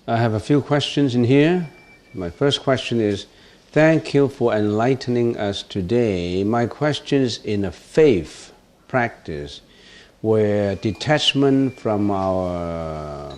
I have a few questions in here. My first question is, thank you for enlightening us today. My question is in a faith practice where detachment from our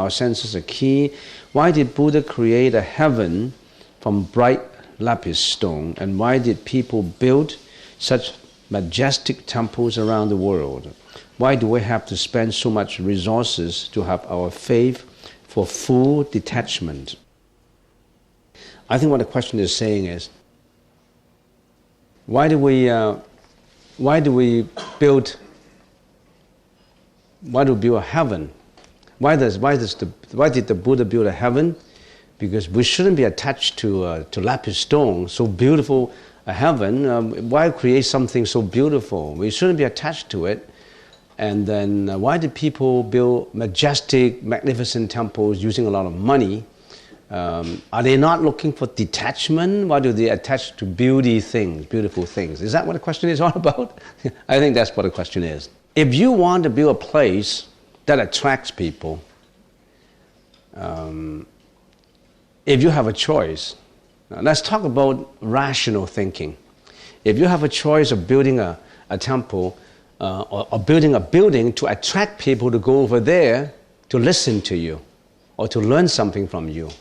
senses are key. Why did Buddha create a heaven from bright lapis stone, and why did people build such majestic temples around the world? Why do we have to spend so much resources to have our faith for full detachment? I think what the question is saying is, why do we build a heaven? Why did the Buddha build a heaven? Because we shouldn't be attached to lapis stone, so beautiful a heaven. Why create something so beautiful? We shouldn't be attached to it. And then why did people build majestic, magnificent temples using a lot of money? Are they not looking for detachment? Why do they attach to beautiful things? Is that what the question is all about? I think that's what the question is. If you want to build a place that attracts people, if you have a choice, now let's talk about rational thinking. If you have a choice of building a temple or building a building to attract people to go over there to listen to you or to learn something from you,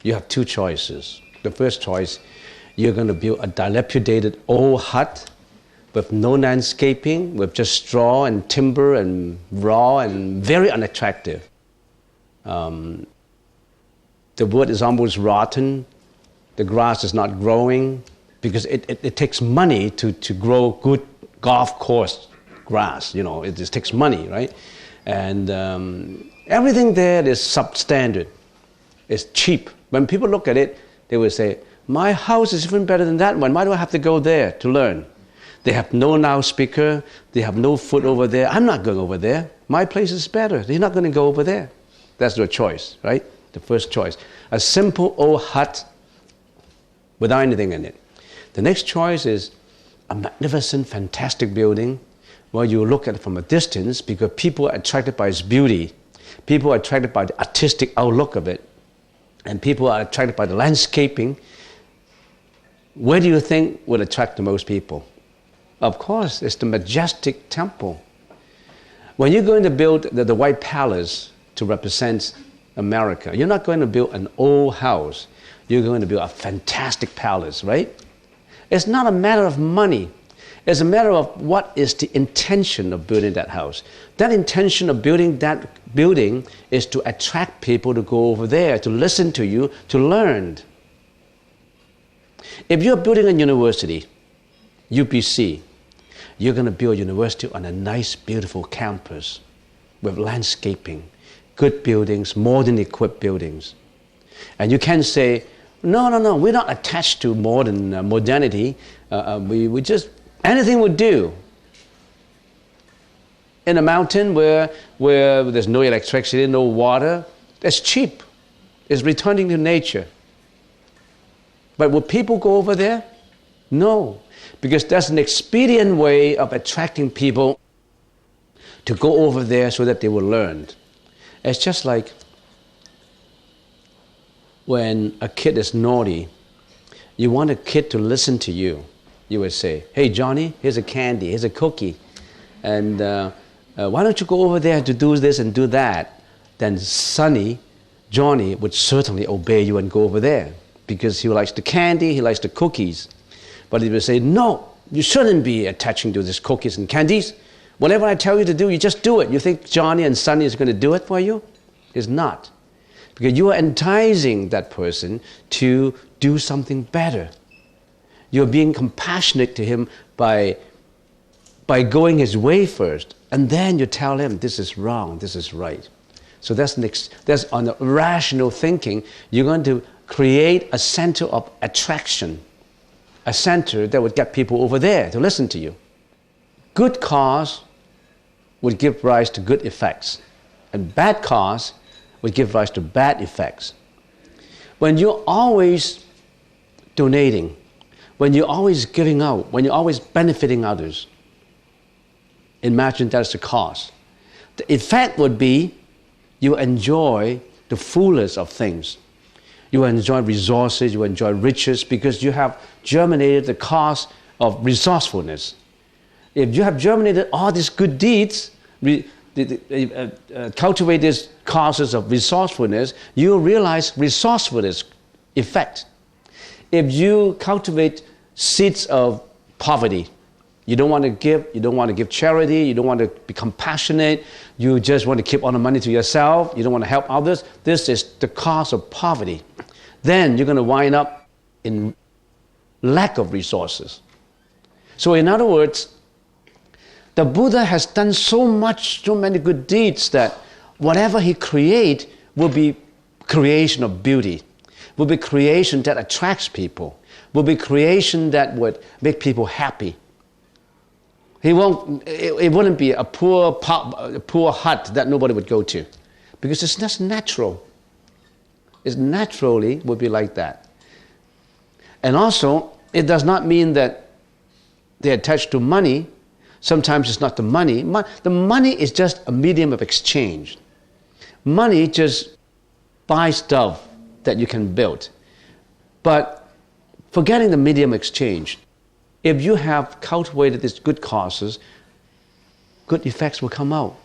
you have two choices. The first choice, you're going to build a dilapidated old hut with no landscaping, with just straw and timber and raw and very unattractive. The wood is almost rotten. The grass is not growing because it takes money to grow good golf course grass. You know, it just takes money, right? And everything there is substandard. It's cheap. When people look at it, they will say, my house is even better than that one. Why do I have to go there to learn? They have no loudspeaker. They have no food over there. I'm not going over there. My place is better. They're not going to go over there. That's their choice, right? The first choice. A simple old hut without anything in it. The next choice is a magnificent, fantastic building where you look at it from a distance because people are attracted by its beauty. People are attracted by the artistic outlook of it. And people are attracted by the landscaping. Where do you think will attract the most people? Of course, it's the majestic temple. When you're going to build the White Palace to represent America, you're not going to build an old house. You're going to build a fantastic palace, right? It's not a matter of money. It's a matter of what is the intention of building that house. That intention of building that building is to attract people to go over there, to listen to you, to learn. If you're building a university, UPC, you're going to build a university on a nice, beautiful campus with landscaping, good buildings, modern equipped buildings. And you can say, no, we're not attached to modernity. We just, anything would do. In a mountain where there's no electricity, no water, that's cheap. It's returning to nature. But would people go over there? No, because that's an expedient way of attracting people to go over there so that they will learn. It's just like when a kid is naughty, you want a kid to listen to you. You would say, hey Johnny, here's a candy, here's a cookie. And why don't you go over there to do this and do that? Then Johnny would certainly obey you and go over there because he likes the candy, he likes the cookies. But he would say, no, you shouldn't be attaching to these cookies and candies. Whatever I tell you to do, you just do it. You think Johnny and Sonny is going to do it for you? It's not. Because you are enticing that person to do something better. You're being compassionate to him by going his way first. And then you tell him, this is wrong, this is right. So that's on the rational thinking. You're going to create a center of attraction. A center that would get people over there to listen to you. Good cause would give rise to good effects. And bad cause would give rise to bad effects. When you're always donating, when you're always giving out, when you're always benefiting others, imagine that's the cause. The effect would be you enjoy the fullest of things. You will enjoy resources, you will enjoy riches, because you have germinated the cause of resourcefulness. If you have germinated all these good deeds, cultivate these causes of resourcefulness, you will realize resourcefulness effect. If you cultivate seeds of poverty, you don't want to give, you don't want to give charity, you don't want to be compassionate, you just want to keep all the money to yourself, you don't want to help others, this is the cause of poverty. Then you're going to wind up in lack of resources. So in other words, the Buddha has done so many good deeds that whatever he creates will be creation of beauty, will be creation that attracts people, will be creation that would make people happy. It wouldn't be a poor hut that nobody would go to, because it's just natural. It naturally would be like that. And also, it does not mean that they're attached to money. Sometimes it's not the money. The money is just a medium of exchange. Money just buys stuff that you can build. But forgetting the medium exchange, if you have cultivated these good causes, good effects will come out.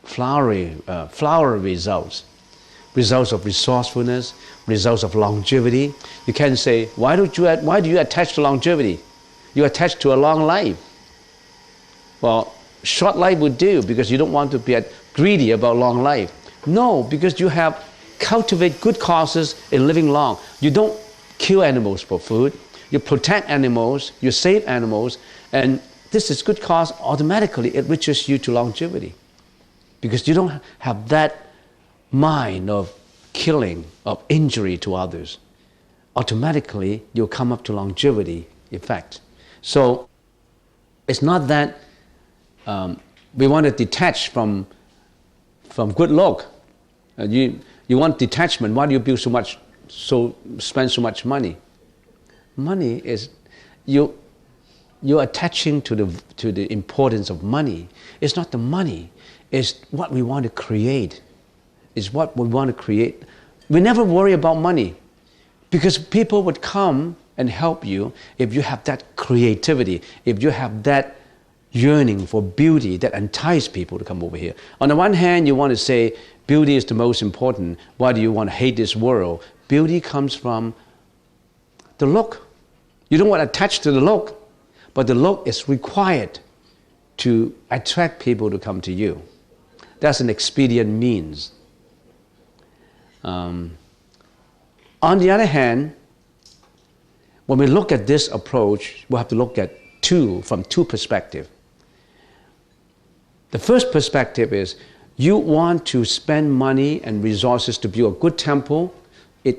Flowery results. Results of resourcefulness, results of longevity. You can say, why do you attach to longevity? You attach to a long life. Well, short life would do, because you don't want to be greedy about long life. No, because you have cultivate good causes in living long. You don't kill animals for food. You protect animals, you save animals, and this is good cause. Automatically it reaches you to longevity, because you don't have that mind of killing, of injury to others. Automatically you'll come up to longevity effect. So it's not that we want to detach from good luck. You want detachment. Why do you build spend so much money? Money is you're attaching to the importance of money. It's not the money. It's what we want to create. It's what we want to create. We never worry about money, because people would come and help you if you have that creativity, if you have that yearning for beauty that entices people to come over here. On the one hand, you want to say beauty is the most important. Why do you want to hate this world? Beauty comes from the look. You don't want to attach to the look, but the look is required to attract people to come to you. That's an expedient means. On the other hand, when we look at this approach, we'll have to look at from two perspectives. The first perspective is you want to spend money and resources to build a good temple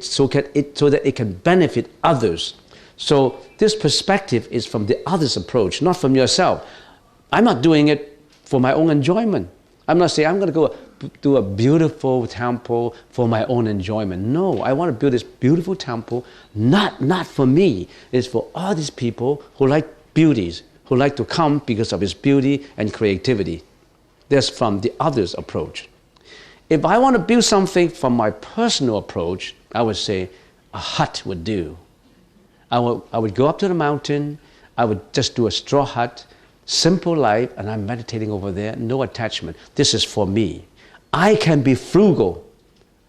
so that it can benefit others. So this perspective is from the other's approach, not from yourself. I'm not doing it for my own enjoyment. I'm not saying I'm going to go do a beautiful temple for my own enjoyment. No, I want to build this beautiful temple not for me. It's for all these people who like beauties, who like to come because of its beauty and creativity. That's from the other's approach. If I want to build something from my personal approach, I would say a hut would do. I would go up to the mountain, I would just do a straw hut, simple life, and I'm meditating over there, no attachment. This is for me. I can be frugal.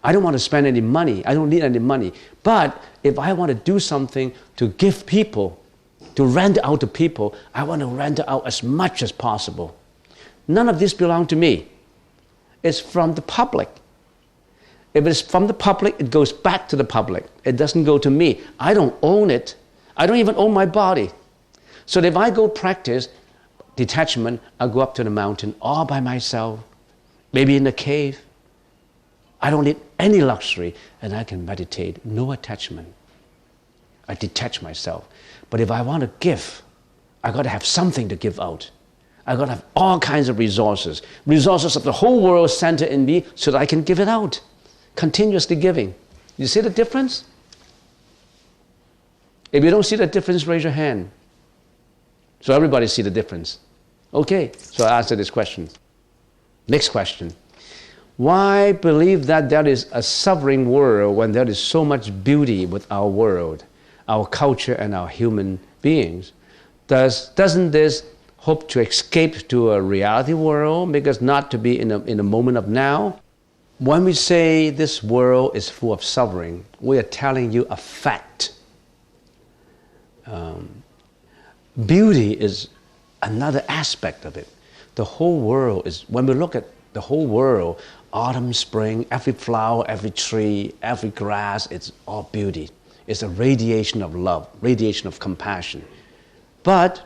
I don't want to spend any money. I don't need any money. But if I want to do something to give people, to render out to people, I want to render out as much as possible. None of this belongs to me. It's from the public. If it's from the public, it goes back to the public. It doesn't go to me. I don't own it. I don't even own my body. So if I go practice detachment, I'll go up to the mountain all by myself, maybe in a cave. I don't need any luxury, and I can meditate, no attachment. I detach myself. But if I want to give, I got to have something to give out. I got to have all kinds of resources of the whole world centered in me, so that I can give it out, continuously giving. You see the difference? If you don't see the difference, raise your hand. So everybody see the difference. Okay, so I answer this question. Next question. Why believe that there is a suffering world when there is so much beauty with our world, our culture, and our human beings? Doesn't this hope to escape to a reality world, make us not to be in a moment of now? When we say this world is full of suffering, we are telling you a fact. Beauty is another aspect of it. The whole world is, when we look at the whole world, autumn, spring, every flower, every tree, every grass, it's all beauty. It's a radiation of love, radiation of compassion. But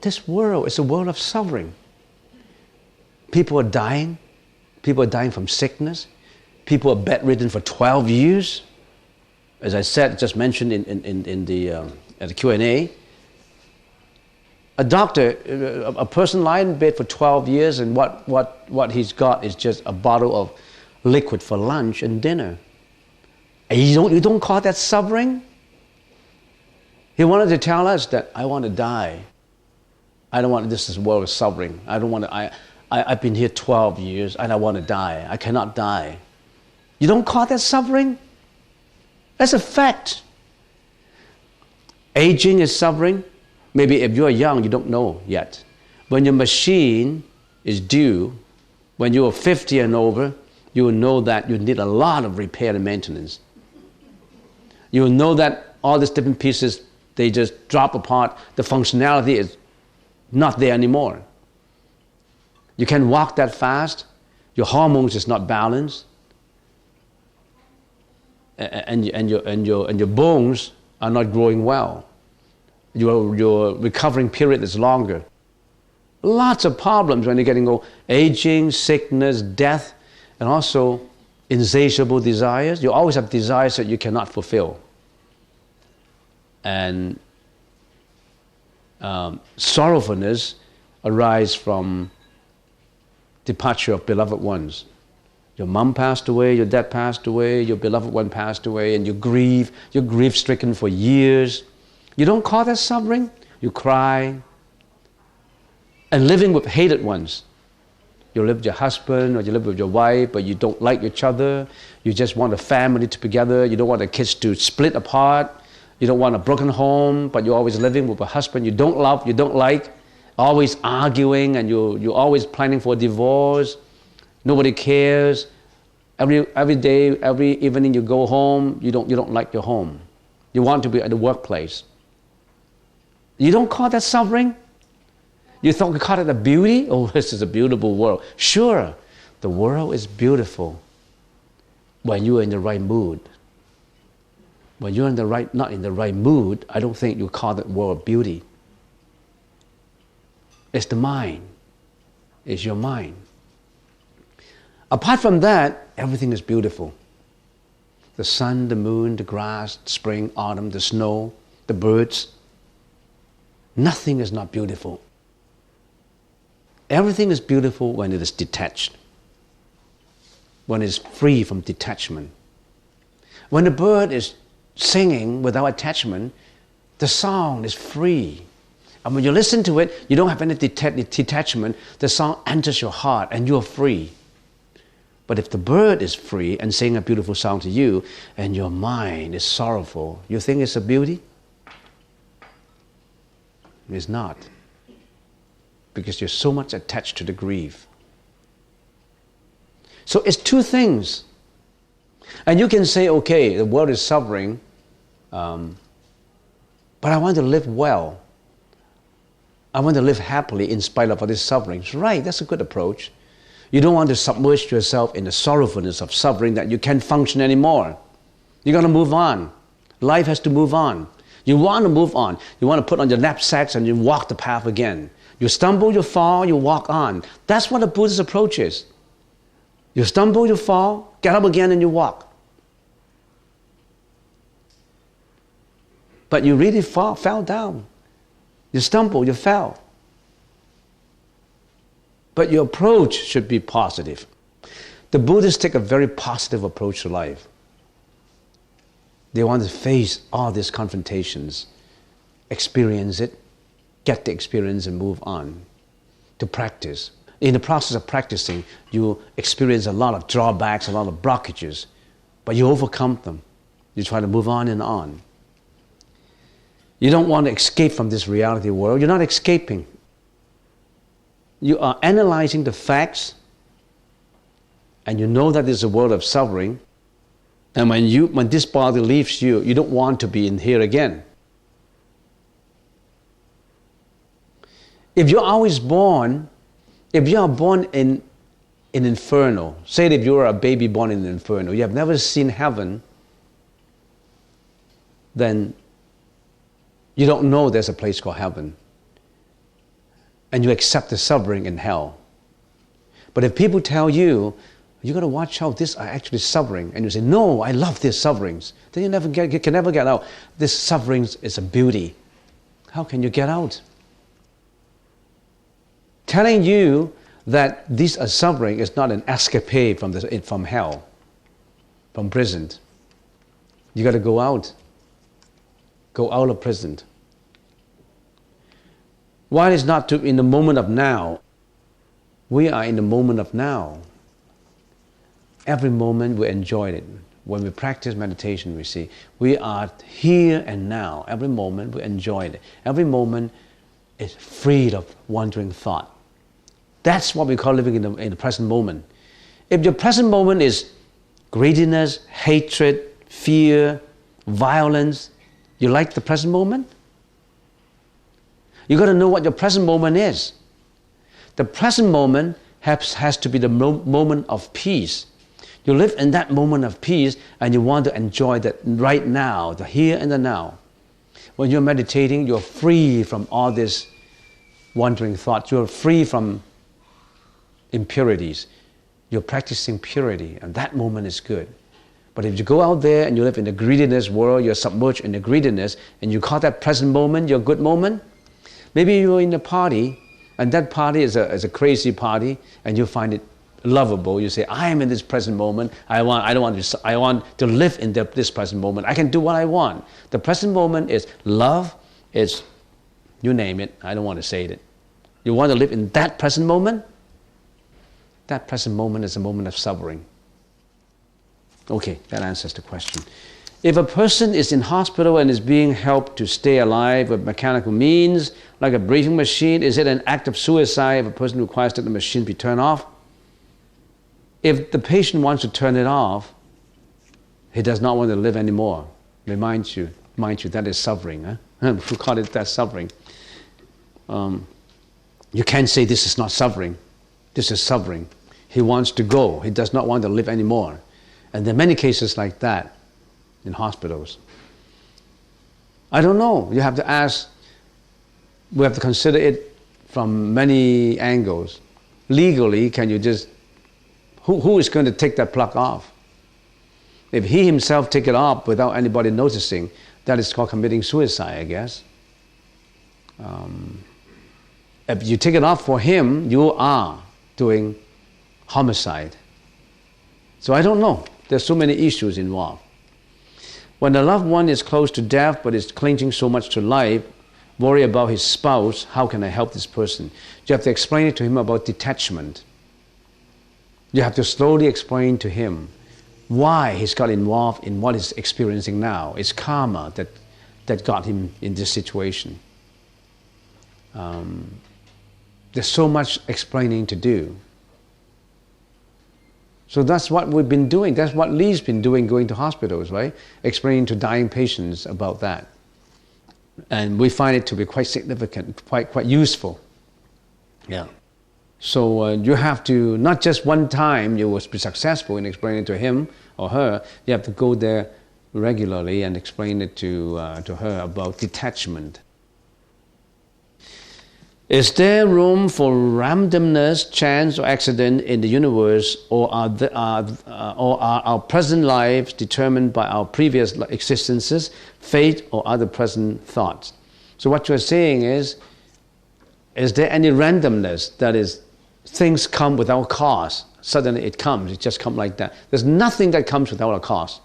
this world is a world of suffering. People are dying. People are dying from sickness. People are bedridden for 12 years. As I said, just mentioned in the Q&A, a doctor, a person lying in bed for 12 years, and what he's got is just a bottle of liquid for lunch and dinner. And you don't call that suffering? He wanted to tell us that I want to die. I don't want this world of suffering. I don't want to. I've been here 12 years and I want to die. I cannot die. You don't call that suffering? That's a fact. Aging is suffering. Maybe if you're young, you don't know yet. When your machine is due, when you're 50 and over, you will know that you need a lot of repair and maintenance. You will know that all these different pieces, they just drop apart. The functionality is not there anymore. You can't walk that fast. Your hormones is not balanced. And your bones are not growing well. Your recovering period is longer. Lots of problems when you're getting old. Aging, sickness, death, and also insatiable desires. You always have desires that you cannot fulfill. And sorrowfulness arises from departure of beloved ones. Your mom passed away, your dad passed away, your beloved one passed away, and you grieve. You're grief-stricken for years. You don't call that suffering. You cry. And living with hated ones. You live with your husband or you live with your wife, but you don't like each other. You just want a family to be together. You don't want the kids to split apart. You don't want a broken home, but you're always living with a husband you don't love, you don't like, always arguing, and you're always planning for a divorce. Nobody cares. Every day, every evening you go home, you don't like your home. You want to be at the workplace. You don't call that suffering? You thought we call it a beauty? Oh, this is a beautiful world. Sure, the world is beautiful when you're in the right mood. When you're not in the right mood, I don't think you call that world beauty. It's the mind. It's your mind. Apart from that, everything is beautiful. The sun, the moon, the grass, spring, autumn, the snow, the birds. Nothing is not beautiful. Everything is beautiful when it is detached, when it is free from detachment. When the bird is singing without attachment, the song is free. And when you listen to it, you don't have any detachment. The song enters your heart and you're free. But if the bird is free and singing a beautiful song to you and your mind is sorrowful, you think it's a beauty? It's not. Because you're so much attached to the grief. So it's two things. And you can say, okay, the world is suffering, but I want to live well. I want to live happily in spite of all these sufferings. Right, that's a good approach. You don't want to submerge yourself in the sorrowfulness of suffering that you can't function anymore. You're going to move on. Life has to move on. You want to move on. You want to put on your knapsacks and you walk the path again. You stumble, you fall, you walk on. That's what a Buddhist approach is. You stumble, you fall, get up again and you walk. But you really fell down. You stumbled, you fell. But your approach should be positive. The Buddhists take a very positive approach to life. They want to face all these confrontations, experience it, get the experience and move on to practice. in the process of practicing, you experience a lot of drawbacks, a lot of blockages, but you overcome them. You try to move on and on. You don't want to escape from this reality world. You're not escaping. You are analyzing the facts, and you know that there's a world of suffering. And when this body leaves you, you don't want to be in here again. If you're always born, if you are born in an inferno, say that if you are a baby born in an inferno, you have never seen heaven, then you don't know there's a place called heaven. And you accept the suffering in hell. But if people tell you, you got to watch out, this are actually suffering, and you say, no, I love these sufferings, then you can never get out. This sufferings is a beauty. How can you get out? Telling you that these are suffering is not an escapade from hell, from prison. You got to go out. Go out of prison. Why is not in the moment of now? We are in the moment of now. Every moment we enjoy it. When we practice meditation, we see we are here and now. Every moment we enjoy it. Every moment is freed of wandering thought. That's what we call living in the present moment. If your present moment is greediness, hatred, fear, violence, you like the present moment? You got to know what your present moment is. The present moment has to be the moment of peace. You live in that moment of peace and you want to enjoy that right now, the here and the now. When you're meditating, you're free from all this wandering thoughts. You're free from impurities. You're practicing purity, and that moment is good. But if you go out there and you live in the greediness world, you're submerged in the greediness, and you call that present moment your good moment, maybe you're in a party, and that party is a crazy party, and you find it lovable. You say, I am in this present moment. I want to live in this present moment. I can do what I want. The present moment is love. It's, you name it. I don't want to say it. You want to live in that present moment? That present moment is a moment of suffering. Okay, that answers the question. If a person is in hospital and is being helped to stay alive with mechanical means, like a breathing machine, is it an act of suicide if a person requires that the machine be turned off? If the patient wants to turn it off, he does not want to live anymore. Mind you, that is suffering. Huh? We call it that suffering. You can't say this is not suffering. This is suffering. He wants to go. He does not want to live anymore. And there are many cases like that in hospitals. I don't know. You have to ask. We have to consider it from many angles. Legally, can you just... Who is going to take that plug off? If he himself take it off without anybody noticing, that is called committing suicide, I guess. If you take it off for him, you are doing homicide. So I don't know. There's so many issues involved. When the loved one is close to death but is clinging so much to life, worry about his spouse, how can I help this person? You have to explain it to him about detachment. You have to slowly explain to him why he's got involved in what he's experiencing now. It's karma that got him in this situation. There's so much explaining to do. So that's what we've been doing. That's what Lee's been doing, going to hospitals, right? Explaining to dying patients about that. And we find it to be quite significant, quite useful. Yeah. So you have to, not just one time you will be successful in explaining to him or her, you have to go there regularly and explain it to her about detachment. Is there room for randomness, chance, or accident in the universe, or are our present lives determined by our previous existences, fate, or other present thoughts? So what you're saying is there any randomness, that is, things come without cause? Suddenly it comes, it just comes like that. There's nothing that comes without a cause.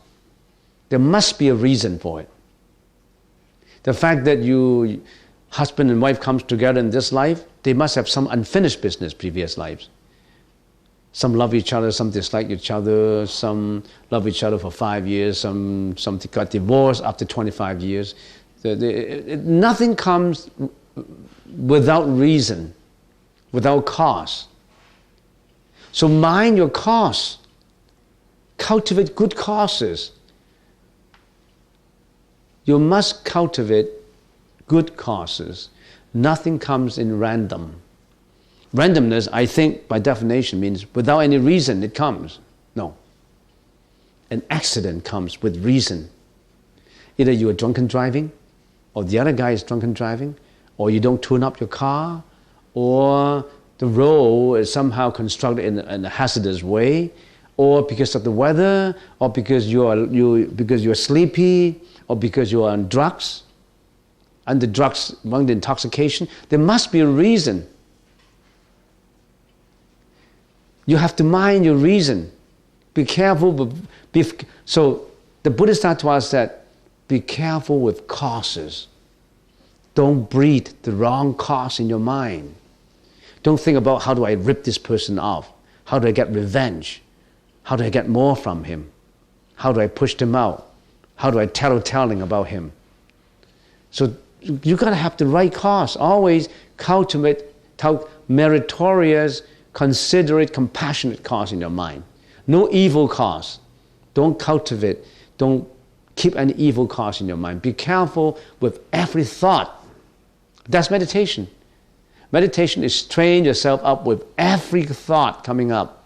There must be a reason for it. The fact that husband and wife comes together in this life, They must have some unfinished business, previous lives. Some love each other, some dislike each other, some love each other for 5 years, some got divorced after 25 years. Nothing comes without reason, without cause. So mind your cause. Cultivate good causes. You must cultivate good causes. Nothing comes in random. Randomness, I think, by definition, means without any reason it comes. No. An accident comes with reason. Either you are drunken driving, or the other guy is drunken driving, or you don't tune up your car, or the road is somehow constructed in a hazardous way, or because of the weather, or because you're sleepy, or because you are on drugs, under drugs, among the intoxication. There must be a reason. You have to mind your reason. Be careful. So the Buddhist taught to us that be careful with causes. Don't breed the wrong cause in your mind. Don't think about how do I rip this person off? How do I get revenge? How do I get more from him? How do I push them out? How do I telling about him? So you got to have the right cause. Always cultivate meritorious, considerate, compassionate cause in your mind. No evil cause. Don't cultivate, don't keep any evil cause in your mind. Be careful with every thought. That's meditation. Meditation is train yourself up with every thought coming up.